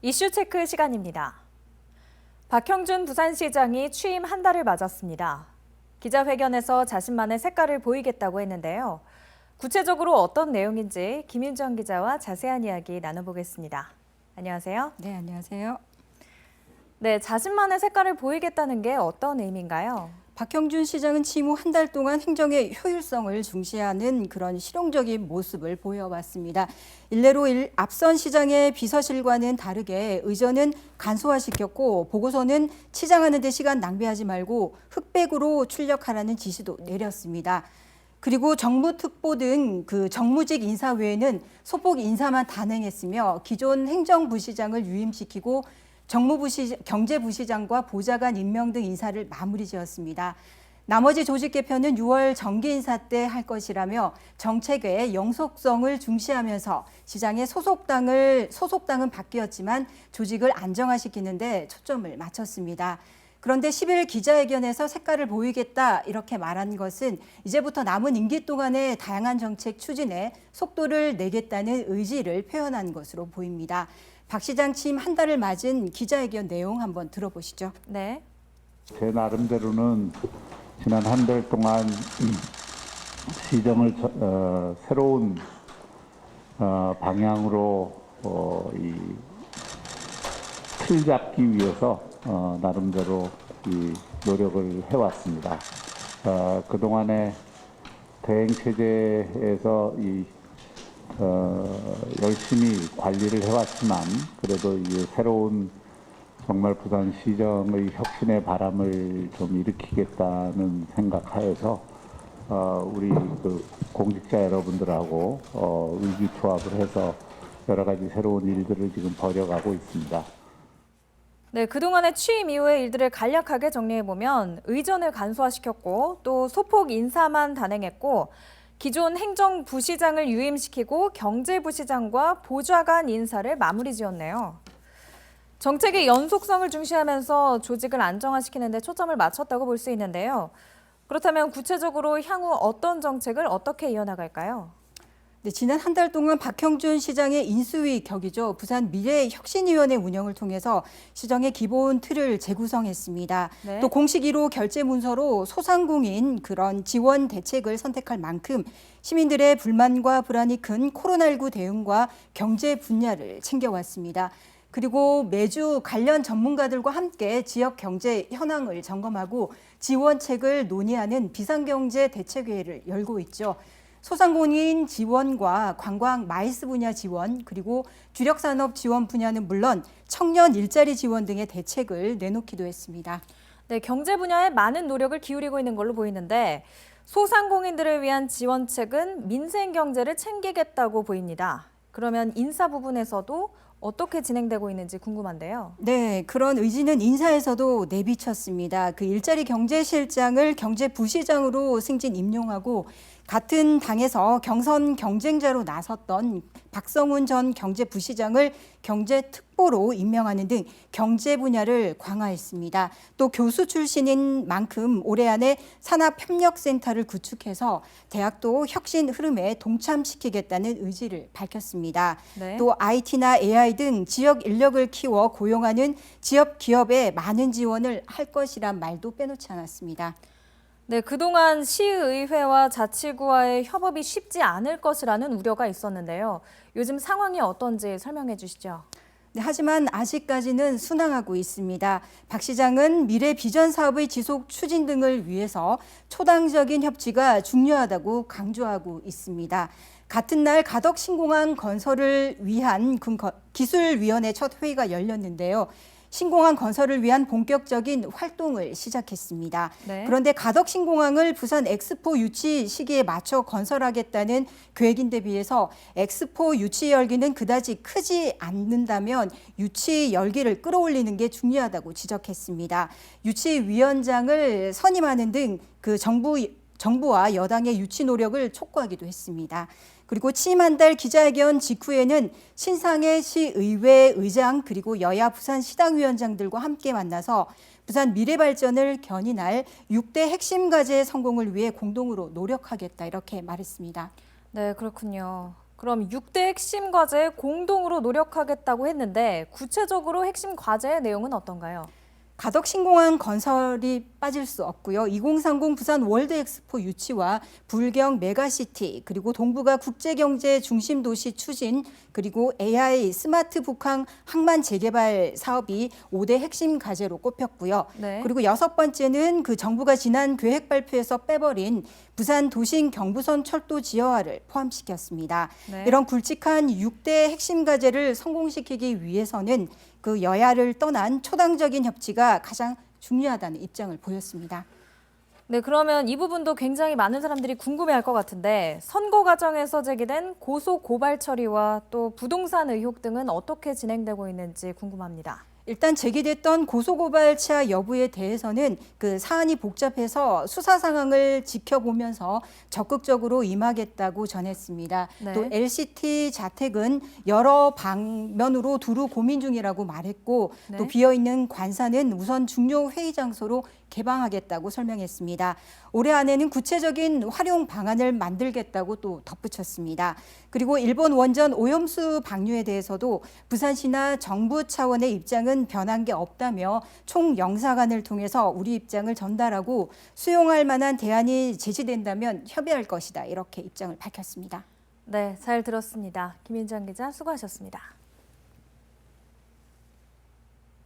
이슈 체크 시간입니다. 박형준 부산시장이 취임 한 달을 맞았습니다. 기자회견에서 자신만의 색깔을 보이겠다고 했는데요. 구체적으로 어떤 내용인지 김윤정 기자와 자세한 이야기 나눠보겠습니다. 안녕하세요. 네, 안녕하세요. 네, 자신만의 색깔을 보이겠다는 게 어떤 의미인가요? 박형준 시장은 취임 후 한 달 동안 행정의 효율성을 중시하는 그런 실용적인 모습을 보여왔습니다. 일례로 앞선 시장의 비서실과는 다르게 의전은 간소화시켰고 보고서는 치장하는 데 시간 낭비하지 말고 흑백으로 출력하라는 지시도 내렸습니다. 그리고 정무특보 등 그 정무직 인사 외에는 소폭 인사만 단행했으며 기존 행정부시장을 유임시키고 경제부시장과 보좌관 임명 등 인사를 마무리 지었습니다. 나머지 조직 개편은 6월 정기 인사 때 할 것이라며 정책의 영속성을 중시하면서 시장의 소속당은 바뀌었지만 조직을 안정화시키는 데 초점을 맞췄습니다. 그런데 10일 기자회견에서 색깔을 보이겠다 이렇게 말한 것은 이제부터 남은 임기 동안의 다양한 정책 추진에 속도를 내겠다는 의지를 표현한 것으로 보입니다. 박 시장 취임 한 달을 맞은 기자회견 내용 한번 들어보시죠. 네. 제 나름대로는 지난 한 달 동안 시정을 새로운 방향으로 틀 잡기 위해서 나름대로 노력을 해왔습니다. 그동안의 대행 체제에서 열심히 관리를 해왔지만 그래도 새로운 정말 부산시정의 혁신의 바람을 좀 일으키겠다는 생각하에서 우리 공직자 여러분들하고 의기투합을 해서 여러 가지 새로운 일들을 지금 벌여가고 있습니다. 네, 그동안의 취임 이후의 일들을 간략하게 정리해보면 의전을 간소화시켰고 또 소폭 인사만 단행했고 기존 행정부시장을 유임시키고 경제부시장과 보좌관 인사를 마무리 지었네요. 정책의 연속성을 중시하면서 조직을 안정화시키는 데 초점을 맞췄다고 볼 수 있는데요. 그렇다면 구체적으로 향후 어떤 정책을 어떻게 이어나갈까요? 네, 지난 한 달 동안 박형준 시장의 인수위 격이죠. 부산 미래혁신위원회 운영을 통해서 시정의 기본 틀을 재구성했습니다. 네. 또 공식 1호 결제 문서로 소상공인 그런 지원 대책을 선택할 만큼 시민들의 불만과 불안이 큰 코로나19 대응과 경제 분야를 챙겨왔습니다. 그리고 매주 관련 전문가들과 함께 지역 경제 현황을 점검하고 지원책을 논의하는 비상경제 대책회의를 열고 있죠. 소상공인 지원과 관광 마이스 분야 지원, 그리고 주력산업 지원 분야는 물론 청년 일자리 지원 등의 대책을 내놓기도 했습니다. 네, 경제 분야에 많은 노력을 기울이고 있는 걸로 보이는데 소상공인들을 위한 지원책은 민생 경제를 챙기겠다고 보입니다. 그러면 인사 부분에서도 어떻게 진행되고 있는지 궁금한데요. 네, 그런 의지는 인사에서도 내비쳤습니다. 그 일자리 경제실장을 경제부시장으로 승진 임용하고 같은 당에서 경선 경쟁자로 나섰던 박성훈 전 경제부시장을 경제특보로 임명하는 등 경제 분야를 강화했습니다. 또 교수 출신인 만큼 올해 안에 산업협력센터를 구축해서 대학도 혁신 흐름에 동참시키겠다는 의지를 밝혔습니다. 네. 또 IT나 AI 등 지역 인력을 키워 고용하는 지역 기업에 많은 지원을 할 것이란 말도 빼놓지 않았습니다. 네, 그동안 시의회와 자치구와의 협업이 쉽지 않을 것이라는 우려가 있었는데요. 요즘 상황이 어떤지 설명해 주시죠. 네, 하지만 아직까지는 순항하고 있습니다. 박 시장은 미래 비전 사업의 지속 추진 등을 위해서 초당적인 협치가 중요하다고 강조하고 있습니다. 같은 날 가덕 신공항 건설을 위한 기술위원회 첫 회의가 열렸는데요. 신공항 건설을 위한 본격적인 활동을 시작했습니다. 네. 그런데 가덕 신공항을 부산 엑스포 유치 시기에 맞춰 건설하겠다는 계획인데 비해서 엑스포 유치 열기는 그다지 크지 않는다면 유치 열기를 끌어올리는 게 중요하다고 지적했습니다. 유치위원장을 선임하는 등 그 정부와 여당의 유치 노력을 촉구하기도 했습니다. 그리고 취임 한 달 기자회견 직후에는 신상의 시의회 의장 그리고 여야 부산시당위원장들과 함께 만나서 부산 미래발전을 견인할 6대 핵심 과제의 성공을 위해 공동으로 노력하겠다 이렇게 말했습니다. 네, 그렇군요. 그럼 6대 핵심 과제에 공동으로 노력하겠다고 했는데 구체적으로 핵심 과제의 내용은 어떤가요? 가덕 신공항 건설이 빠질 수 없고요. 2030 부산 월드엑스포 유치와 불경 메가시티 그리고 동북아 국제경제 중심 도시 추진 그리고 AI 스마트 북한 항만 재개발 사업이 5대 핵심 과제로 꼽혔고요. 네. 그리고 6번째는 그 정부가 지난 계획 발표에서 빼버린 부산 도심 경부선 철도 지하화를 포함시켰습니다. 네. 이런 굵직한 6대 핵심 과제를 성공시키기 위해서는 그 여야를 떠난 초당적인 협치가 가장 중요하다는 입장을 보였습니다. 네, 그러면 이 부분도 굉장히 많은 사람들이 궁금해할 것 같은데 선거 과정에서 제기된 고소 고발 처리와 또 부동산 의혹 등은 어떻게 진행되고 있는지 궁금합니다. 일단 제기됐던 고소고발 취하 여부에 대해서는 그 사안이 복잡해서 수사 상황을 지켜보면서 적극적으로 임하겠다고 전했습니다. 네. 또 LCT 자택은 여러 방면으로 두루 고민 중이라고 말했고 네. 또 비어있는 관사는 우선 중요 회의 장소로 개방하겠다고 설명했습니다. 올해 안에는 구체적인 활용 방안을 만들겠다고 또 덧붙였습니다. 그리고 일본 원전 오염수 방류에 대해서도 부산시나 정부 차원의 입장은 변한 게 없다며 총영사관을 통해서 우리 입장을 전달하고 수용할 만한 대안이 제시된다면 협의할 것이다. 이렇게 입장을 밝혔습니다. 네, 잘 들었습니다. 김인정 기자 수고하셨습니다.